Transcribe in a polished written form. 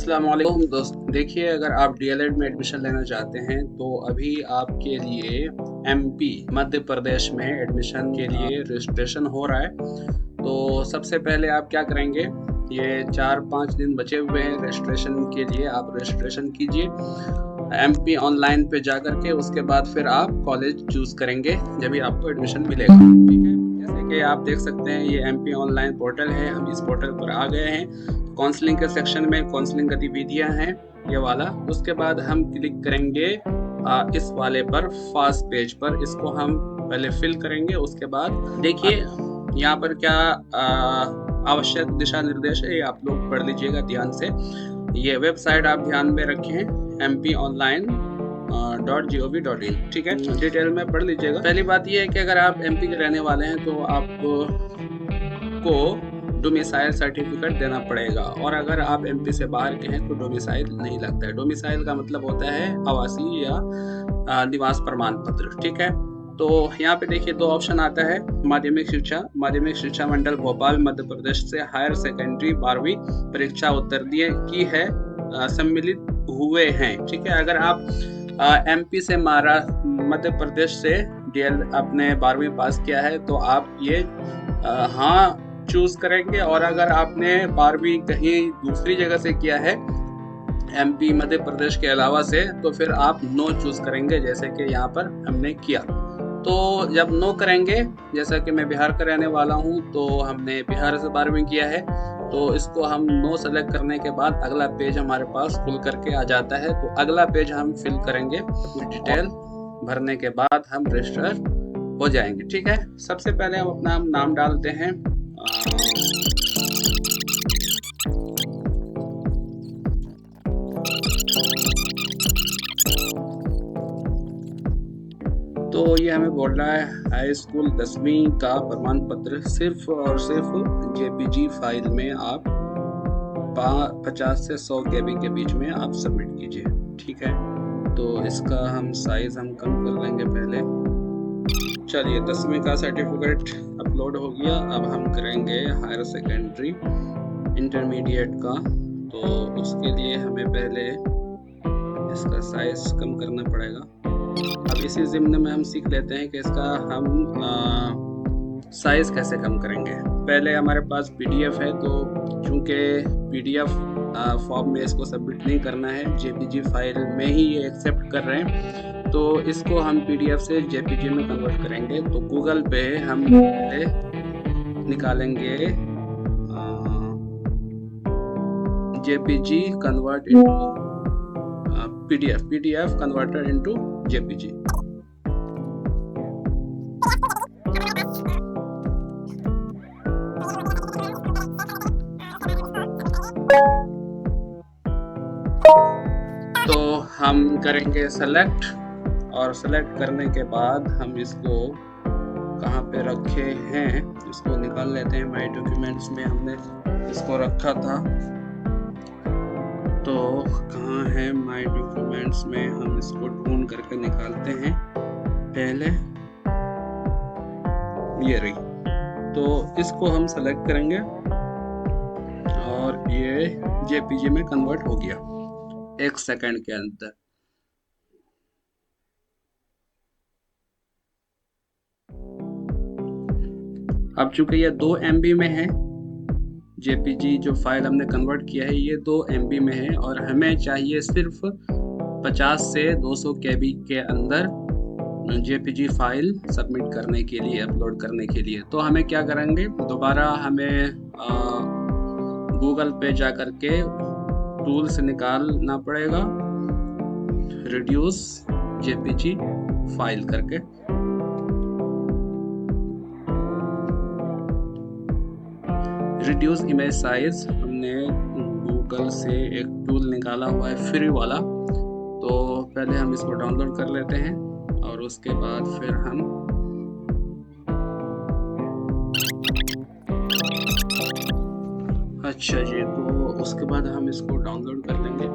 अस्सलाम वालेकुम दोस्त। देखिए, अगर आप डीएलएड में एडमिशन लेना चाहते हैं तो अभी आपके लिए एमपी मध्य प्रदेश में एडमिशन के लिए रजिस्ट्रेशन हो रहा है। तो सबसे पहले आप क्या करेंगे, ये 4-5 दिन बचे हुए हैं रजिस्ट्रेशन के लिए। आप रजिस्ट्रेशन कीजिए एमपी ऑनलाइन पे जा कर के, उसके बाद फिर आप कॉलेज चूज़ करेंगे जब भी आपको एडमिशन मिलेगा। ठीक है, जैसे कि आप देख सकते हैं ये एमपी ऑनलाइन पोर्टल है। हम इस पोर्टल पर आ गए हैं। काउंसलिंग के सेक्शन में काउंसलिंग गतिविधियां हैं ये वाला। उसके बाद हम क्लिक करेंगे इस वाले पर, फास्ट पेज पर। इसको हम पहले फिल करेंगे। उसके बाद देखिए यहाँ पर क्या आवश्यक दिशा निर्देश है, ये आप लोग पढ़ लीजिएगा ध्यान से। ये वेबसाइट आप ध्यान में रखें, mponline.gov.in। ठीक है, डिटेल में पढ़ लीजिएगा। पहली बात ये है कि अगर आप एमपी के रहने वाले हैं तो आपको डोमिसाइल सर्टिफिकेट देना पड़ेगा, और अगर आप एमपी से बाहर के हैं तो डोमिसाइल नहीं लगता है। डोमिसाइल का मतलब होता है आवासीय या निवास प्रमाण पत्र। ठीक है, तो यहाँ पे देखिए 2 ऑप्शन आता है। माध्यमिक शिक्षा मंडल भोपाल मध्य प्रदेश से हायर सेकेंडरी 12वीं परीक्षा उत्तीर्ण की है, सम्मिलित हुए हैं। ठीक है, अगर आप एमपी से मध्य प्रदेश से डीएल अपने 12वीं पास किया है तो आप ये हाँ चूज करेंगे, और अगर आपने 12वीं कहीं दूसरी जगह से किया है एमपी मध्य प्रदेश के अलावा से, तो फिर आप नो चूज करेंगे, जैसे कि यहाँ पर हमने किया। तो जब नो करेंगे, जैसा कि मैं बिहार का रहने वाला हूँ तो हमने बिहार से 12वीं किया है, तो इसको हम नो सेलेक्ट करने के बाद अगला पेज हमारे पास खुल करके आ जाता है। तो अगला पेज हम फिल करेंगे, डिटेल भरने के बाद हम रजिस्टर हो जाएंगे। ठीक है, सबसे पहले हम अपना नाम डालते हैं। तो ये हमें बोल रहा है हाई स्कूल 10वीं का प्रमाण पत्र सिर्फ और सिर्फ जेपीजी फाइल में आप 50 से 100 KB के बीच में आप सबमिट कीजिए। ठीक है, तो इसका हम साइज हम कम कर लेंगे पहले। चलिए, 10वीं का सर्टिफिकेट अपलोड हो गया। अब हम करेंगे हायर सेकेंडरी इंटरमीडिएट का, तो उसके लिए हमें पहले इसका साइज कम करना पड़ेगा। अब इसी ज़िम्न में हम सीख लेते हैं कि इसका हम साइज कैसे कम करेंगे। पहले हमारे पास पीडीएफ है, तो चूंकि पीडीएफ फॉर्म में इसको सबमिट नहीं करना है, जेपीजी फाइल में ही ये एक्सेप्ट कर रहे हैं, तो इसको हम पीडीएफ से जेपीजी में कन्वर्ट करेंगे। तो गूगल पे हम पहले निकालेंगे JPG convert into PDF converter into JPG. तो हम करेंगे सेलेक्ट, और सेलेक्ट करने के बाद हम इसको कहाँ पे रखे हैं इसको निकाल लेते हैं। माय डॉक्यूमेंट्स में हमने इसको रखा था, तो कहाँ है माय डॉक्यूमेंट्स में, हम इसको ढूंढ करके निकालते हैं। पहले ये रही, तो इसको हम सेलेक्ट करेंगे और ये जेपीजी में कन्वर्ट हो गया 1 सेकंड के अंदर। अब चूंकि ये 2 MB में है, जेपीजी जो फाइल हमने कन्वर्ट किया है ये 2 MB में है, और हमें चाहिए सिर्फ 50 से 200 KB के अंदर जेपीजी फाइल सबमिट करने के लिए, अपलोड करने के लिए। तो हमें क्या करेंगे, दोबारा हमें गूगल पे जा करके टूल से निकालना पड़ेगा रिड्यूस जेपीजी फाइल करके। रिड्यूस इमेज साइज हमने गूगल से एक टूल निकाला हुआ है फ्री वाला, तो पहले हम इसको डाउनलोड कर लेते हैं और उसके बाद फिर हम अच्छा जी, तो उसके बाद हम इसको डाउनलोड कर लेंगे।